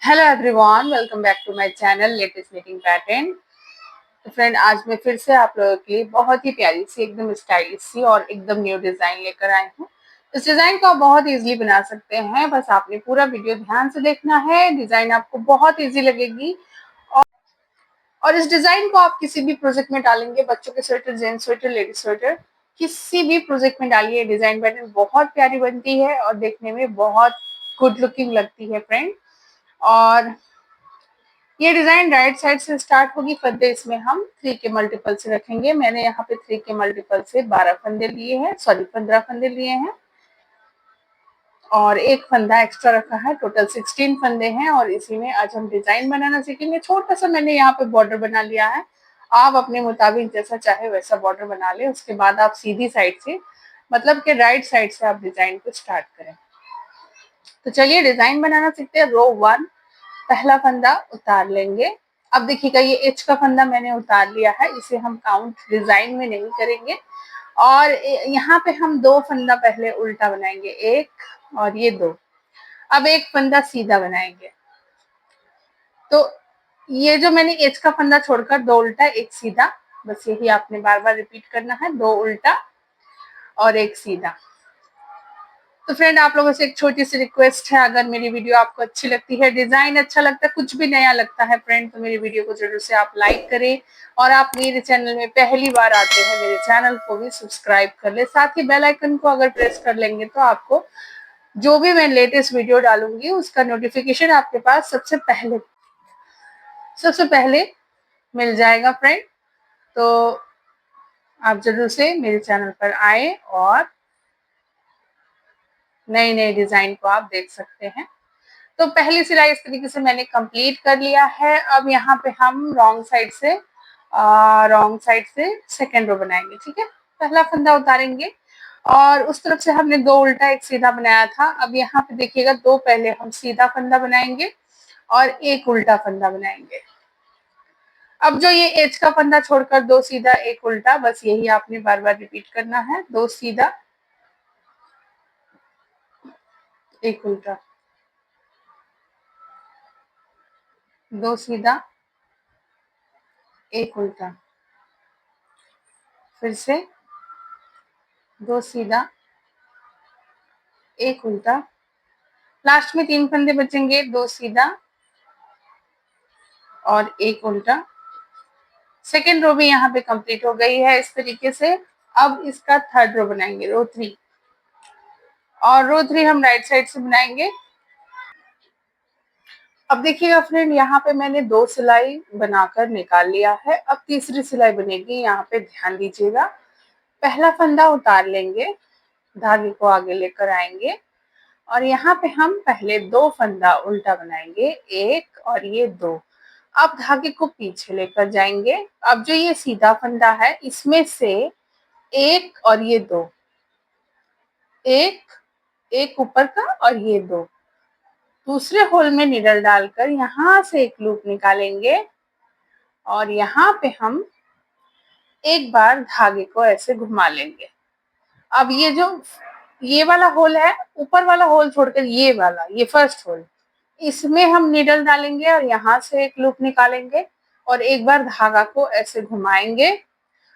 Hello everyone, welcome back to my channel latest knitting pattern. तो friend, आज मैं फिर से आप लोगों के लिए बहुत ही प्यारी सी, एकदम स्टाइलिश सी और एकदम न्यू डिजाइन लेकर आई हूँ। इस डिजाइन को आप बहुत इजीली बना सकते हैं, बस आपने पूरा वीडियो ध्यान से देखना है। डिजाइन आपको बहुत इजी लगेगी और इस डिजाइन को आप किसी भी प्रोजेक्ट में डालेंगे, बच्चों के sweater, gents sweater, ladies sweater, किसी भी प्रोजेक्ट में डालिए। डिजाइन पैटर्न बहुत प्यारी बनती है और देखने में बहुत गुड लुकिंग लगती है फ्रेंड। और ये डिजाइन राइट साइड से स्टार्ट होगी, फंदे इसमें हम 3 के मल्टीपल से रखेंगे। मैंने यहाँ पे 3 के मल्टीपल से 12 फंदे लिए हैं, सॉरी 15 फंदे लिए हैं और एक फंदा एक्स्ट्रा रखा है। टोटल 16 फंदे हैं और इसी में आज हम डिजाइन बनाना सीखेंगे। छोटा सा मैंने यहाँ पे बॉर्डर बना लिया है, आप अपने मुताबिक जैसा चाहे वैसा बॉर्डर बना ले। उसके बाद आप सीधी साइड से, मतलब कि राइट साइड से आप डिजाइन को स्टार्ट करें। तो चलिए डिजाइन बनाना सीखते हैं। रो 1 पहला फंदा उतार लेंगे। अब देखिएगा, ये एच का फंदा मैंने उतार लिया है, इसे हम काउंट डिजाइन में नहीं करेंगे। और यहाँ पे हम 2 फंदा पहले उल्टा बनाएंगे, एक और ये 2। अब एक फंदा सीधा बनाएंगे। तो ये जो मैंने एच का फंदा छोड़कर 2 उल्टा 1 सीधा, बस यही आपने बार बार रिपीट करना है, 2 उल्टा और 1 सीधा। तो फ्रेंड, आप लोगों से एक छोटी सी रिक्वेस्ट है, अगर मेरी वीडियो आपको अच्छी लगती है, डिजाइन अच्छा लगता है, कुछ भी नया लगता है फ्रेंड, तो मेरी वीडियो को जरूर से आप लाइक करें। और आप मेरे चैनल में पहली बार आते हैं, मेरे चैनल को भी सब्सक्राइब कर ले। साथ ही बेल आइकन को अगर प्रेस कर लेंगे तो आपको जो भी मैं लेटेस्ट वीडियो डालूंगी उसका नोटिफिकेशन आपके पास सबसे पहले मिल जाएगा फ्रेंड। तो आप जरूर से मेरे चैनल पर आए और नए नए डिजाइन को आप देख सकते हैं। तो पहली सिलाई इस तरीके से मैंने कंप्लीट कर लिया है। अब यहाँ पे हम रॉन्ग साइड से सेकेंड रो बनाएंगे। ठीक है, पहला फंदा उतारेंगे और उस तरफ से हमने 2 उल्टा 1 सीधा बनाया था। अब यहाँ पे देखिएगा, 2 पहले हम सीधा फंदा बनाएंगे और 1 उल्टा फंदा बनाएंगे। अब जो ये एच का फंदा छोड़कर 2 सीधा 1 उल्टा, बस यही आपने बार बार रिपीट करना है। 2 सीधा 1 उल्टा, 2 सीधा 1 उल्टा, फिर से 2 सीधा 1 उल्टा, लास्ट में 3 फंदे बचेंगे, 2 सीधा और 1 उल्टा। सेकेंड रो भी यहाँ पे कंप्लीट हो गई है इस तरीके से। अब इसका थर्ड रो बनाएंगे, रो 3, और रो 3 हम राइट साइड से बनाएंगे। अब देखिएगा फ्रेंड, यहाँ पे मैंने 2 सिलाई बनाकर निकाल लिया है। अब तीसरी सिलाई बनेगी, यहाँ पे ध्यान दीजिएगा। पहला फंदा उतार लेंगे, धागे को आगे लेकर आएंगे और यहाँ पे हम पहले 2 फंदा उल्टा बनाएंगे, 1 और ये 2। अब धागे को पीछे लेकर जाएंगे। अब जो ये सीधा फंदा है, इसमें से 1 और ये 2, एक ऊपर का और ये 2, दूसरे होल में निडल डालकर यहाँ से एक लूप निकालेंगे और यहाँ पे हम एक बार धागे को ऐसे घुमा लेंगे। अब ये वाला होल है, ऊपर वाला होल छोड़कर ये फर्स्ट होल, इसमें हम निडल डालेंगे और यहाँ से एक लूप निकालेंगे और एक बार धागा को ऐसे घुमाएंगे।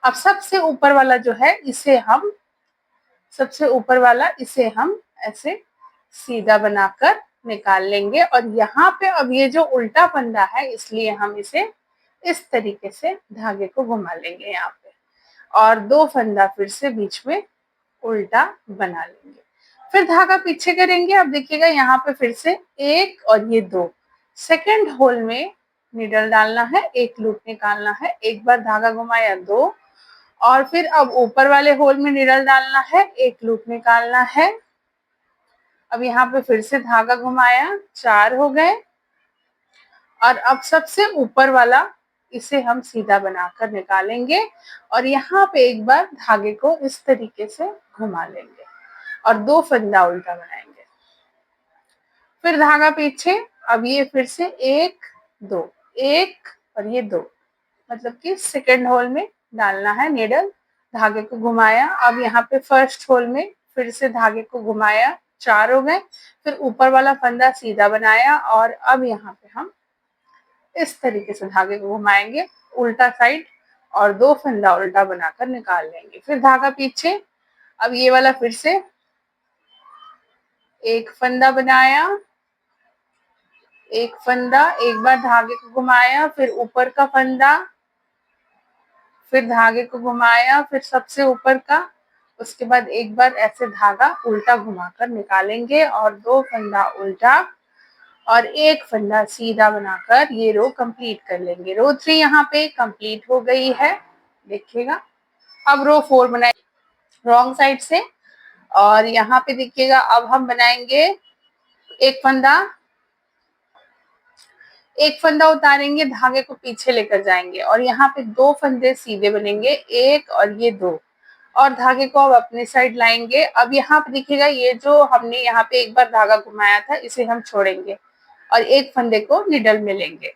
अब सबसे ऊपर वाला जो है, इसे हम ऐसे सीधा बनाकर निकाल लेंगे। और यहाँ पे अब ये जो उल्टा फंदा है, इसलिए हम इसे इस तरीके से धागे को घुमा लेंगे यहाँ पे, और 2 फंदा फिर से बीच में उल्टा बना लेंगे। फिर धागा पीछे करेंगे। अब देखिएगा, यहाँ पे फिर से 1 और ये 2, सेकेंड होल में निडल डालना है, एक लूप निकालना है, एक बार धागा घुमाया 2, और फिर अब ऊपर वाले होल में निडल डालना है, एक लूप निकालना है। अब यहाँ पे फिर से धागा घुमाया, 4 हो गए। और अब सबसे ऊपर वाला, इसे हम सीधा बनाकर निकालेंगे और यहाँ पे एक बार धागे को इस तरीके से घुमा लेंगे और 2 फंदा उल्टा बनाएंगे। फिर धागा पीछे। अब ये फिर से 1 2, 1 और ये 2, मतलब कि सेकेंड होल में डालना है निडल, धागे को घुमाया। अब यहाँ पे फर्स्ट होल में फिर से धागे को घुमाया 4 हो गए। फिर ऊपर वाला फंदा सीधा बनाया और अब यहाँ पे हम इस तरीके से धागे को घुमाएंगे उल्टा साइड और 2 फंदा उल्टा बनाकर निकाल लेंगे। फिर धागा पीछे, अब ये वाला फिर से एक फंदा बनाया, एक फंदा, एक बार धागे को घुमाया, फिर ऊपर का फंदा, फिर धागे को घुमाया, फिर सबसे ऊपर का, उसके बाद एक बार ऐसे धागा उल्टा घुमाकर निकालेंगे और 2 फंदा उल्टा और एक फंदा सीधा बनाकर ये रो कंप्लीट कर लेंगे। रो 3 यहाँ पे कंप्लीट हो गई है, देखिएगा। अब रो 4 बनाए रॉन्ग साइड से और यहाँ पे देखिएगा अब हम बनाएंगे एक फंदा, एक फंदा उतारेंगे, धागे को पीछे लेकर जाएंगे और यहाँ पे 2 फंदे सीधे बनेंगे, एक और ये 2, और धागे को अब अपने साइड लाएंगे। अब यहाँ पे देखिएगा ये जो हमने यहाँ पे एक बार धागा घुमाया था इसे हम छोड़ेंगे और एक फंदे को निडल में लेंगे।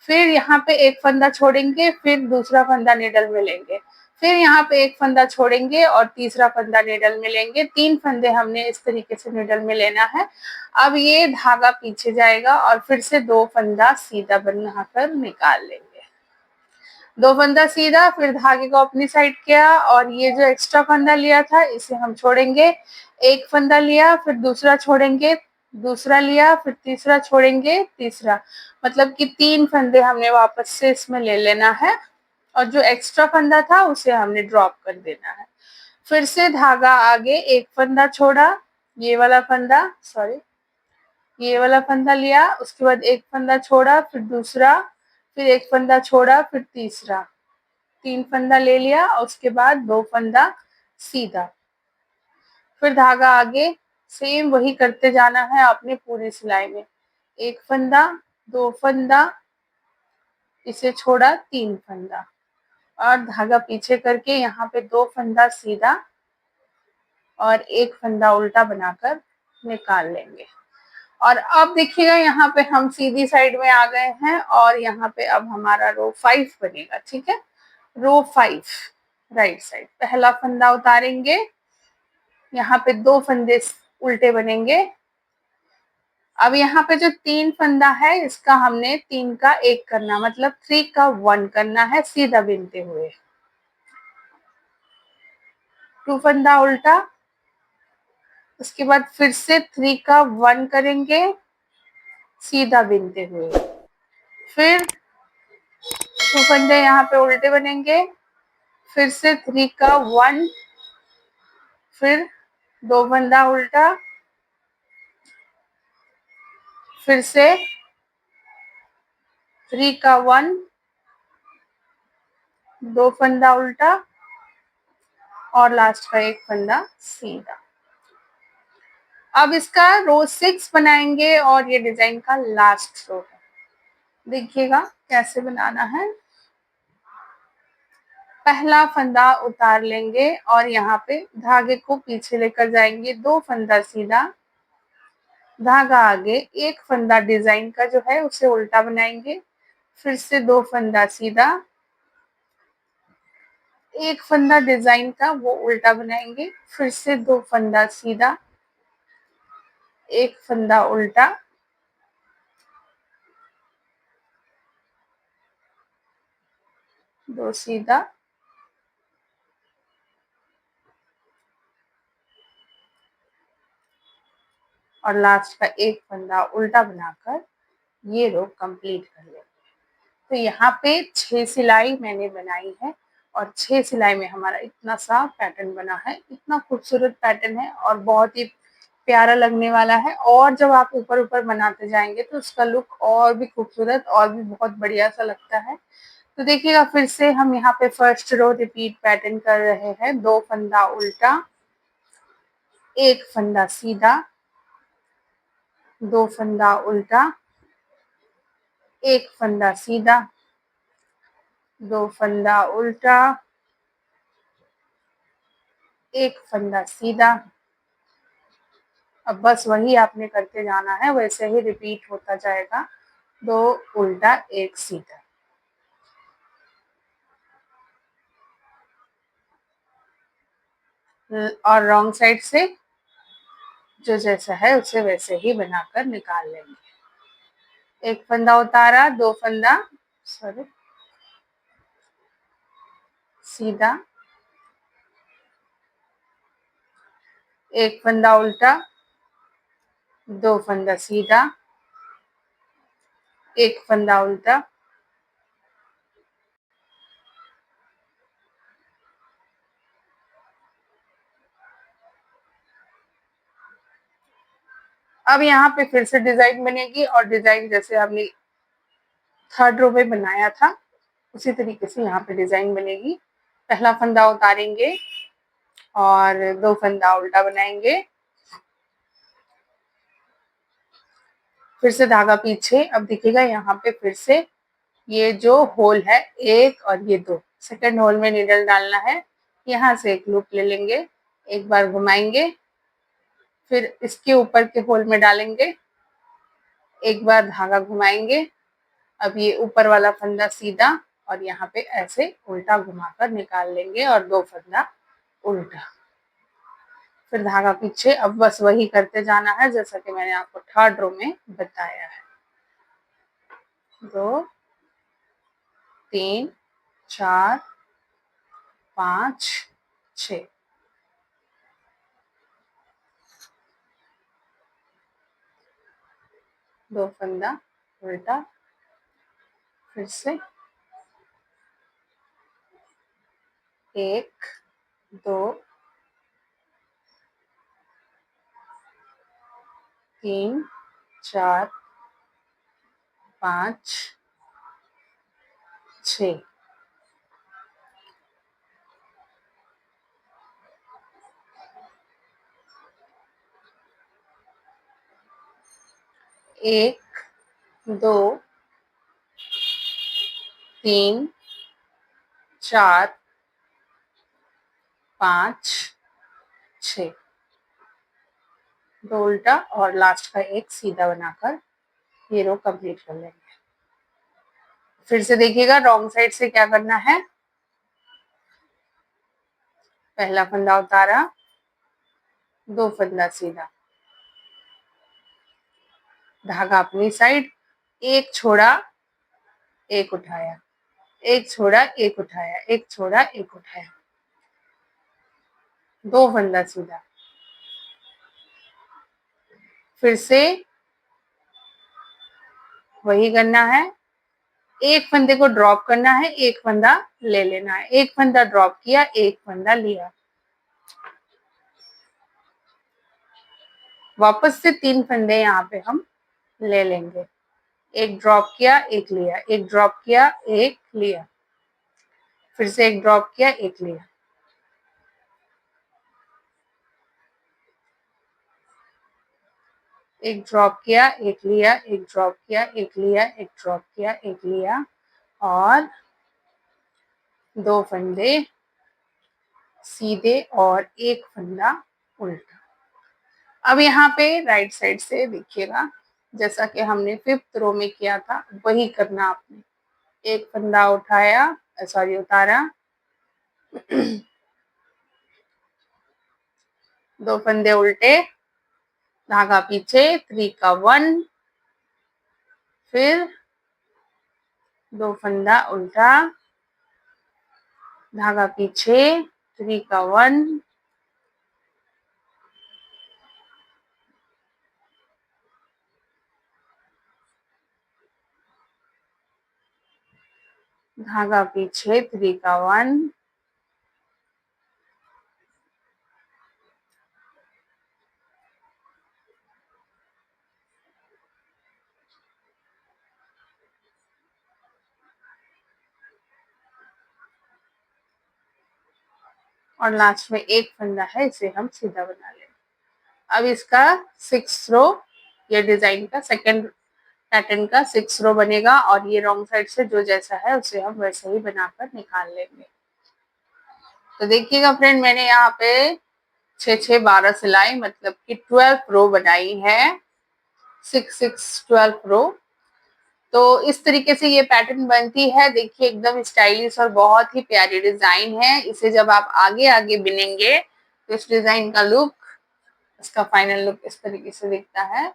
फिर यहाँ पे एक फंदा छोड़ेंगे, फिर दूसरा फंदा निडल में लेंगे, फिर यहाँ पे एक फंदा छोड़ेंगे और तीसरा फंदा निडल में लेंगे। 3 फंदे हमने इस तरीके से निडल में लेना है। अब ये धागा पीछे जाएगा और फिर से 2 फंदा सीधा बनाकर निकाल लेंगे। 2 फंदा सीधा, फिर धागे को अपनी साइड किया और ये जो एक्स्ट्रा फंदा लिया था इसे हम छोड़ेंगे। एक फंदा लिया, फिर दूसरा छोड़ेंगे, दूसरा लिया, फिर तीसरा छोड़ेंगे, तीसरा, मतलब कि 3 फंदे हमने वापस से इसमें ले लेना है और जो एक्स्ट्रा फंदा था उसे हमने ड्रॉप कर देना है। फिर से धागा आगे, एक फंदा छोड़ा, ये वाला फंदा, सॉरी, ये वाला फंदा लिया, उसके बाद एक फंदा छोड़ा, फिर दूसरा, फिर एक फंदा छोड़ा, फिर तीसरा, 3 फंदा ले लिया और उसके बाद 2 फंदा सीधा, फिर धागा आगे, सेम वही करते जाना है आपने पूरी सिलाई में। एक फंदा, 2 फंदा, इसे छोड़ा, 3 फंदा और धागा पीछे करके यहाँ पे 2 फंदा सीधा और एक फंदा उल्टा बनाकर निकाल लेंगे। और अब देखिएगा यहाँ पे हम सीधी साइड में आ गए हैं और यहाँ पे अब हमारा रो 5 बनेगा, ठीक है। रो 5 राइट साइड, पहला फंदा उतारेंगे, यहाँ पे 2 फंदे उल्टे बनेंगे। अब यहाँ पे जो 3 फंदा है इसका हमने 3 का 1 करना, मतलब 3 का 1 करना है सीधा बिनते हुए। 2 फंदा उल्टा, उसके बाद फिर से 3 का 1 करेंगे सीधा बिनते हुए, फिर 2 फंदे यहाँ पे उल्टे बनेंगे, फिर से 3 का 1, फिर 2 फंदा उल्टा, फिर से 3 का 1, 2 फंदा उल्टा और लास्ट का एक फंदा सीधा। अब इसका रो 6 बनाएंगे और ये डिजाइन का लास्ट रो है, देखिएगा कैसे बनाना है। पहला फंदा उतार लेंगे और यहाँ पे धागे को पीछे लेकर जाएंगे, 2 फंदा सीधा, धागा आगे, एक फंदा डिजाइन का जो है उसे उल्टा बनाएंगे, फिर से 2 फंदा सीधा, एक फंदा डिजाइन का वो उल्टा बनाएंगे, फिर से 2 फंदा सीधा, एक फंदा उल्टा, दो सीधा, और लास्ट का एक फंदा उल्टा बनाकर ये रो कंप्लीट कर लेंगे। तो यहाँ पे 6 सिलाई मैंने बनाई है और 6 सिलाई में हमारा इतना सा पैटर्न बना है, इतना खूबसूरत पैटर्न है और बहुत ही प्यारा लगने वाला है। और जब आप ऊपर ऊपर बनाते जाएंगे तो उसका लुक और भी खूबसूरत और भी बहुत बढ़िया सा लगता है। तो देखिएगा फिर से हम यहाँ पे फर्स्ट रो रिपीट पैटर्न कर रहे हैं, 2 फंदा उल्टा, एक फंदा सीधा, 2 फंदा उल्टा, एक फंदा सीधा, 2 फंदा उल्टा, एक फंदा सीधा। अब बस वही आपने करते जाना है, वैसे ही रिपीट होता जाएगा, 2 उल्टा, एक सीधा। और रॉन्ग साइड से जो जैसा है उसे वैसे ही बनाकर निकाल लेंगे। एक फंदा उतारा, दो फंदा सॉरी सीधा, एक फंदा उल्टा, दो फंदा सीधा, एक फंदा उल्टा, अब यहाँ पे फिर से डिजाइन बनेगी और डिजाइन जैसे हमने थर्ड रो में बनाया था उसी तरीके से यहाँ पे डिजाइन बनेगी। पहला फंदा उतारेंगे और दो फंदा उल्टा बनाएंगे, फिर से धागा पीछे। अब देखिएगा यहाँ पे फिर से ये जो होल है एक और ये दो, सेकंड होल में नीडल डालना है। यहाँ से एक लूप ले लेंगे, एक बार घुमाएंगे, फिर इसके ऊपर के होल में डालेंगे, एक बार धागा घुमाएंगे। अब ये ऊपर वाला फंदा सीधा और यहाँ पे ऐसे उल्टा घुमाकर निकाल लेंगे और दो फंदा उल्टा, फिर धागा पीछे। अब बस वही करते जाना है जैसा कि मैंने आपको थर्ड रो में बताया है। 2 3 4 5 6, दो फंदा उल्टा, फिर से 1 2 3 4 5 6, एक दो तीन चार पाँच छः, दो उल्टा और लास्ट का एक सीधा बनाकर ये रो कंप्लीट कर लेंगे। फिर से देखिएगा रॉन्ग साइड से क्या करना है। पहला फंदा उतारा, दो फंदा सीधा, धागा अपनी साइड, एक छोड़ा एक उठाया, एक छोड़ा एक उठाया, एक छोड़ा एक उठाया, दो फंदा सीधा, फिर से वही करना है। एक फंदे को ड्रॉप करना है, एक फंदा ले लेना है, एक फंदा ड्रॉप किया, एक फंदा लिया, वापस से तीन फंदे यहाँ पे हम ले लेंगे। एक ड्रॉप किया, एक लिया, एक ड्रॉप किया, एक लिया, फिर से एक ड्रॉप किया, एक लिया, एक ड्रॉप किया, एक लिया, एक ड्रॉप किया, एक लिया, एक ड्रॉप किया, एक लिया और दो फंदे सीधे और एक फंदा उल्टा। अब यहाँ पे राइट साइड से देखिएगा जैसा कि हमने फिफ्थ रो में किया था वही करना आपने। एक फंदा उठाया सॉरी उतारा, दो फंदे उल्टे, धागा पीछे 3 का 1, फिर दो फंदा उल्टा, धागा पीछे 3 का 1, धागा पीछे 3 का 1, और लास्ट में एक फंदा है इसे हम सीधा बना लेंगे। अब इसका 6 रो ये डिजाइन का सेकंड पैटर्न का 6 रो बनेगा और ये रॉन्ग साइड से जो जैसा है उसे हम वैसे ही बनाकर निकाल लेंगे। तो देखिएगा फ्रेंड मैंने यहाँ पे 6 6 12 सिलाई मतलब कि 12 रो बनाई है, 6 6 12 रो। तो इस तरीके से ये पैटर्न बनती है। देखिए एकदम स्टाइलिश और बहुत ही प्यारी डिजाइन है। इसे जब आप आगे आगे बिनेंगे तो इस डिजाइन का लुक इसका फाइनल लुक इस तरीके से दिखता है।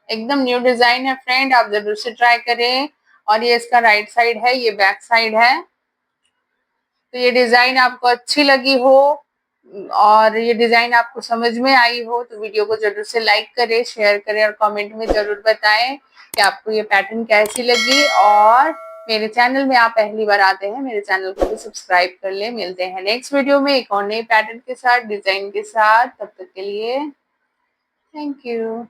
एकदम न्यू डिजाइन है फ्रेंड, आप जरूर से ट्राई करें। और ये इसका राइट साइड है, ये बैक साइड है। तो ये डिजाइन आपको अच्छी लगी हो और ये डिजाइन आपको समझ में आई हो तो वीडियो को जरूर से लाइक करें, शेयर करें और कमेंट में जरूर बताएं कि आपको ये पैटर्न कैसी लगी। और मेरे चैनल में आप पहली बार आते हैं, मेरे चैनल को भी सब्सक्राइब कर ले। मिलते हैं नेक्स्ट वीडियो में एक और नए पैटर्न के साथ, डिजाइन के साथ। तब तक के लिए थैंक यू।